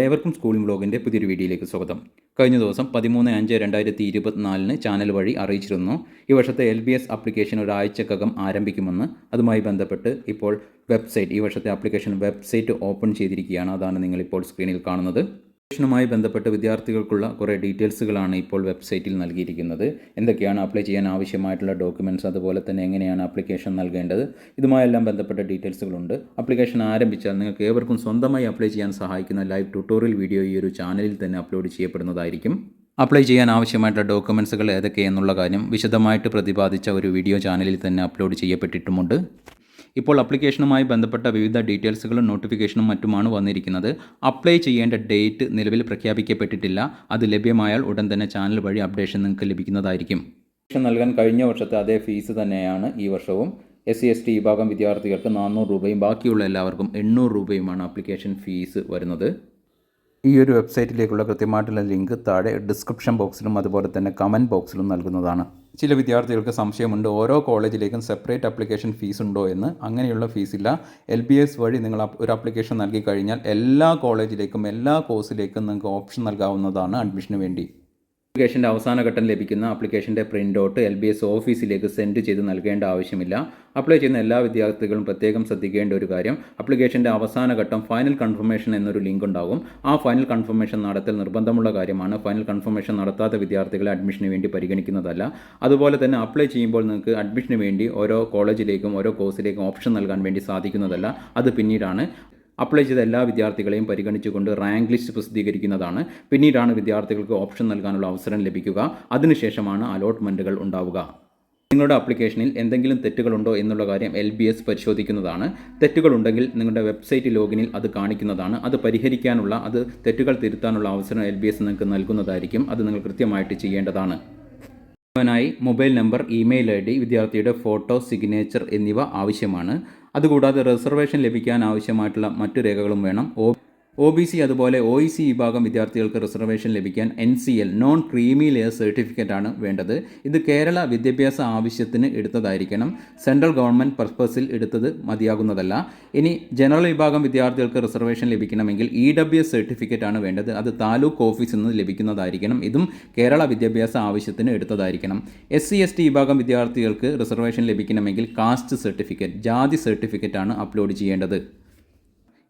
ഏവർക്കും സ്കൂളിംഗ് വ്ലോഗിൻ്റെ പുതിയൊരു വീഡിയോയിലേക്ക് സ്വാഗതം. കഴിഞ്ഞ ദിവസം 13/5/2024 ചാനൽ വഴി അറിയിച്ചിരുന്നു ഈ വർഷത്തെ LBS ആപ്ലിക്കേഷൻ ഒരാഴ്ചക്കകം ആരംഭിക്കുമെന്ന്. അതുമായി ബന്ധപ്പെട്ട് ഇപ്പോൾ ഈ വർഷത്തെ ആപ്ലിക്കേഷൻ വെബ്സൈറ്റ് ഓപ്പൺ ചെയ്തിരിക്കുകയാണ്. അതാണ് നിങ്ങളിപ്പോൾ സ്ക്രീനിൽ കാണുന്നത്. ആപ്ലിക്കേഷനുമായി ബന്ധപ്പെട്ട് വിദ്യാർത്ഥികൾക്കുള്ള കുറേ ഡീറ്റെയിൽസുകളാണ് ഇപ്പോൾ വെബ്സൈറ്റിൽ നൽകിയിരിക്കുന്നത്. എന്തൊക്കെയാണ് അപ്ലൈ ചെയ്യാൻ ആവശ്യമായിട്ടുള്ള ഡോക്യുമെൻറ്റ്സ്, അതുപോലെ തന്നെ എങ്ങനെയാണ് ആപ്ലിക്കേഷൻ നൽകേണ്ടത്, ഇതുമായെല്ലാം ബന്ധപ്പെട്ട ഡീറ്റെയിൽസുകളുണ്ട്. ആപ്ലിക്കേഷൻ ആരംഭിച്ചാൽ നിങ്ങൾക്ക് ഏവർക്കും സ്വന്തമായി അപ്ലൈ ചെയ്യാൻ സഹായിക്കുന്ന ലൈവ് ട്യൂട്ടോറിയൽ വീഡിയോ ഈ ഒരു ചാനലിൽ തന്നെ അപ്ലോഡ് ചെയ്യപ്പെടുന്നതായിരിക്കും. അപ്ലൈ ചെയ്യാൻ ആവശ്യമായിട്ടുള്ള ഡോക്യുമെൻറ്റ്സുകൾ ഏതൊക്കെയെന്നുള്ള കാര്യം വിശദമായിട്ട് പ്രതിപാദിച്ച ഒരു വീഡിയോ ചാനലിൽ തന്നെ അപ്ലോഡ് ചെയ്യപ്പെട്ടിട്ടുമുണ്ട്. ഇപ്പോൾ ആപ്ലിക്കേഷനുമായി ബന്ധപ്പെട്ട വിവിധ ഡീറ്റെയിൽസുകളും നോട്ടിഫിക്കേഷനും മറ്റുമാണ് വന്നിരിക്കുന്നത്. അപ്ലൈ ചെയ്യേണ്ട ഡേറ്റ് നിലവിൽ പ്രഖ്യാപിക്കപ്പെട്ടിട്ടില്ല. അത് ലഭ്യമായാൽ ഉടൻ തന്നെ ചാനൽ വഴി അപ്ഡേഷൻ നിങ്ങൾക്ക് ലഭിക്കുന്നതായിരിക്കും. അപ്ലിക്കേഷൻ നൽകാൻ കഴിഞ്ഞ വർഷത്തെ അതേ ഫീസ് തന്നെയാണ് ഈ വർഷവും. SC/ST വിഭാഗം വിദ്യാർത്ഥികൾക്ക് 400 രൂപയും ബാക്കിയുള്ള എല്ലാവർക്കും 800 രൂപയുമാണ് ആപ്ലിക്കേഷൻ ഫീസ് വരുന്നത്. ഈ ഒരു വെബ്സൈറ്റിലേക്കുള്ള കൃത്യമായിട്ടുള്ള ലിങ്ക് താഴെ ഡിസ്ക്രിപ്ഷൻ ബോക്സിലും അതുപോലെ തന്നെ കമൻറ്റ് ബോക്സിലും നൽകുന്നതാണ്. ചില വിദ്യാർത്ഥികൾക്ക് സംശയമുണ്ട്, ഓരോ കോളേജിലേക്കും സെപ്പറേറ്റ് ആപ്ലിക്കേഷൻ ഫീസ് ഉണ്ടോ എന്ന്. അങ്ങനെയുള്ള ഫീസില്ല. LBS വഴി നിങ്ങൾ ഒരു ആപ്ലിക്കേഷൻ നൽകി കഴിഞ്ഞാൽ എല്ലാ കോളേജിലേക്കും എല്ലാ കോഴ്സിലേക്കും നിങ്ങൾക്ക് ഓപ്ഷൻ നൽകാവുന്നതാണ് അഡ്മിഷന് വേണ്ടി. ആപ്ലിക്കേഷൻ്റെ അവസാന ഘട്ടം ലഭിക്കുന്ന ആപ്ലിക്കേഷൻ്റെ പ്രിൻ്റ് ഔട്ട് LBS ഓഫീസിലേക്ക് സെൻഡ് ചെയ്ത് നൽകേണ്ട ആവശ്യമില്ല. അപ്ലൈ ചെയ്യുന്ന എല്ലാ വിദ്യാർത്ഥികളും പ്രത്യേകം ശ്രദ്ധിക്കേണ്ട ഒരു കാര്യം, ആപ്ലിക്കേഷൻ്റെ അവസാന ഘട്ടം ഫൈനൽ കൺഫർമേഷൻ എന്നൊരു ലിങ്ക് ഉണ്ടാകും. ആ ഫൈനൽ കൺഫർമേഷൻ നടത്തൽ നിർബന്ധമുള്ള കാര്യമാണ്. ഫൈനൽ കൺഫർമേഷൻ നടത്താത്ത വിദ്യാർത്ഥികളെ അഡ്മിഷന് വേണ്ടി പരിഗണിക്കുന്നതല്ല. അതുപോലെ തന്നെ അപ്ലൈ ചെയ്യുമ്പോൾ നിങ്ങൾക്ക് അഡ്മിഷന് വേണ്ടി ഓരോ കോളേജിലേക്കും ഓരോ കോഴ്സിലേക്കും ഓപ്ഷൻ നൽകാൻ വേണ്ടി സാധിക്കുന്നതല്ല. അത് പിന്നീടാണ്. അപ്ലൈ ചെയ്ത എല്ലാ വിദ്യാർത്ഥികളെയും പരിഗണിച്ചുകൊണ്ട് റാങ്ക് ലിസ്റ്റ് പ്രസിദ്ധീകരിക്കുന്നതാണ്. പിന്നീടാണ് വിദ്യാർത്ഥികൾക്ക് ഓപ്ഷൻ നൽകാനുള്ള അവസരം ലഭിക്കുക. അതിനുശേഷമാണ് അലോട്ട്മെൻറ്റുകൾ ഉണ്ടാവുക. നിങ്ങളുടെ ആപ്ലിക്കേഷനിൽ എന്തെങ്കിലും തെറ്റുകളുണ്ടോ എന്നുള്ള കാര്യം LBS പരിശോധിക്കുന്നതാണ്. തെറ്റുകളുണ്ടെങ്കിൽ നിങ്ങളുടെ വെബ്സൈറ്റ് ലോഗിനിൽ അത് കാണിക്കുന്നതാണ്. അത് പരിഹരിക്കാനുള്ള, അത് തെറ്റുകൾ തിരുത്താനുള്ള അവസരം LBS നിങ്ങൾക്ക് നൽകുന്നതായിരിക്കും. അത് നിങ്ങൾ കൃത്യമായിട്ട് ചെയ്യേണ്ടതാണ്. ായി മൊബൈൽ നമ്പർ, ഇമെയിൽ ID, വിദ്യാർത്ഥിയുടെ ഫോട്ടോ, സിഗ്നേച്ചർ എന്നിവ ആവശ്യമാണ്. അതുകൂടാതെ റിസർവേഷൻ ലഭിക്കാൻ ആവശ്യമായിട്ടുള്ള മറ്റു രേഖകളും വേണം. OBC അതുപോലെ OEC വിഭാഗം വിദ്യാർത്ഥികൾക്ക് റിസർവേഷൻ ലഭിക്കാൻ NCL non creamy layer certificate ആണ് വേണ്ടത്. ഇത് കേരള വിദ്യാഭ്യാസ ആവശ്യത്തിന് എടുത്തതായിരിക്കണം. സെൻട്രൽ ഗവൺമെൻറ് പർപ്പസിൽ എടുത്തത് മതിയാകുന്നതല്ല. ഇനി ജനറൽ വിഭാഗം വിദ്യാർത്ഥികൾക്ക് റിസർവേഷൻ ലഭിക്കണമെങ്കിൽ EWS സർട്ടിഫിക്കറ്റ് ആണ് വേണ്ടത്. അത് താലൂക്ക് ഓഫീസിൽ നിന്ന് ലഭിക്കുന്നതായിരിക്കണം. ഇതും കേരള വിദ്യാഭ്യാസ ആവശ്യത്തിന് എടുത്തതായിരിക്കണം. SC/ST വിഭാഗം വിദ്യാർത്ഥികൾക്ക് റിസർവേഷൻ ലഭിക്കണമെങ്കിൽ കാസ്റ്റ് സർട്ടിഫിക്കറ്റ്, ജാതി സർട്ടിഫിക്കറ്റ് ആണ് അപ്ലോഡ് ചെയ്യേണ്ടത്.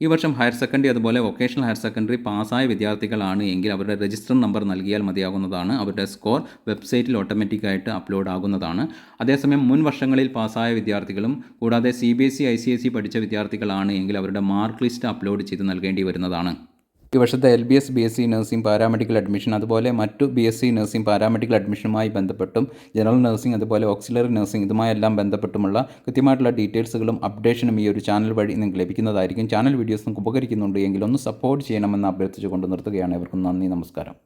ഈ വർഷം ഹയർ സെക്കൻഡറി അതുപോലെ വൊക്കേഷണൽ ഹയർ സെക്കൻഡറി പാസ്സായ വിദ്യാർത്ഥികളാണ് എങ്കിൽ അവരുടെ രജിസ്റ്റർ നമ്പർ നൽകിയാൽ മതിയാകുന്നതാണ്. അവരുടെ സ്കോർ വെബ്സൈറ്റിൽ ഓട്ടോമാറ്റിക്കായിട്ട് അപ്ലോഡ് ആകുന്നതാണ്. അതേസമയം മുൻ വർഷങ്ങളിൽ പാസ്സായ വിദ്യാർത്ഥികളും കൂടാതെ CBSE ICSE പഠിച്ച വിദ്യാർത്ഥികളാണ് എങ്കിൽ അവരുടെ മാർക്ക് ലിസ്റ്റ് അപ്ലോഡ് ചെയ്ത് നൽകേണ്ടി വരുന്നതാണ്. ഈ വർഷത്തെ LBS BSc nursing paramedical admission അതുപോലെ മറ്റു BSc നഴ്സിംഗ് പാരാമെഡിക്കൽ അഡ്മിഷനുമായി ബന്ധപ്പെട്ടും ജനറൽ നഴ്സിംഗ് അതുപോലെ ഓക്സിലറി നഴ്സിംഗ് ഇതുമായെല്ലാം ബന്ധപ്പെട്ടുമുള്ള കൃത്യമായിട്ടുള്ള ഡീറ്റെയിൽസുകളും അപ്ഡേഷനും ഈ ഒരു ചാനൽ വഴി നിങ്ങൾക്ക് ലഭിക്കുന്നതായിരിക്കും. ചാനൽ വീഡിയോസ് നിങ്ങൾക്ക് ഉപകരിക്കുന്നുണ്ട് എങ്കിൽ ഒന്ന് സപ്പോർട്ട് ചെയ്യണമെന്ന് അഭ്യർത്ഥിച്ചുകൊണ്ട് നിർത്തുകയാണ്. ഇവർക്കും നന്ദി, നമസ്കാരം.